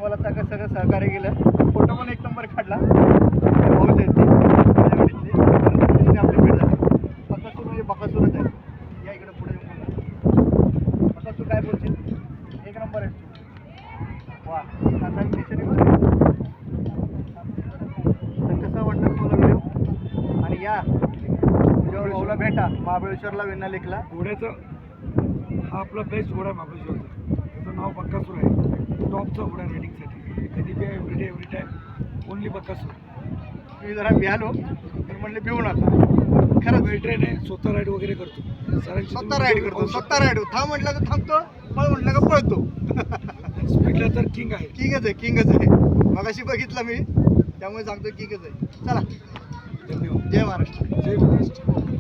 मला सगळं सहकार्य केलं. फोटो पण एक नंबर काढला. भाऊच आहेत ते माझ्या गाडीतले. आपली भेट झाली. बकासूर म्हणजे बकासूरच आहे. या इकडे पुढे येऊन बकासूर काय बोलशील? एक नंबर आहे तू. वा खानदानी नेचर आहे. तर कसा वाटला तुम्हाला व्हिडिओ? आणि या तुझ्यावर भाऊला भेटा महाबळेश्वरला वेण्णालेकला. घोड्याचं हा आपला बेस्ट घोडा आहे महाबळेश्वरचा. त्याचं नाव बक्कासूर आहे. टॉपचा घोडा रायडिंगसाठी. कधी बी every day every time only Bakasur. मी जरा भियालो तर म्हणले भिवू नका. खरंच वेल ट्रेन आहे. स्वतः राईड वगैरे करतो. स्वतः राईड करतो. स्वतः राईड थांब म्हटलं तर थांबतो, पळ म्हटलं का पळतो. स्पीडला तर किंग आहे. किंगच आहे, किंगच आहे. मगाशी बघितलं मी, त्यामुळे सांगतो किंगच आहे. चला, धन्यवाद. जय महाराष्ट्र. जय महाराष्ट्र.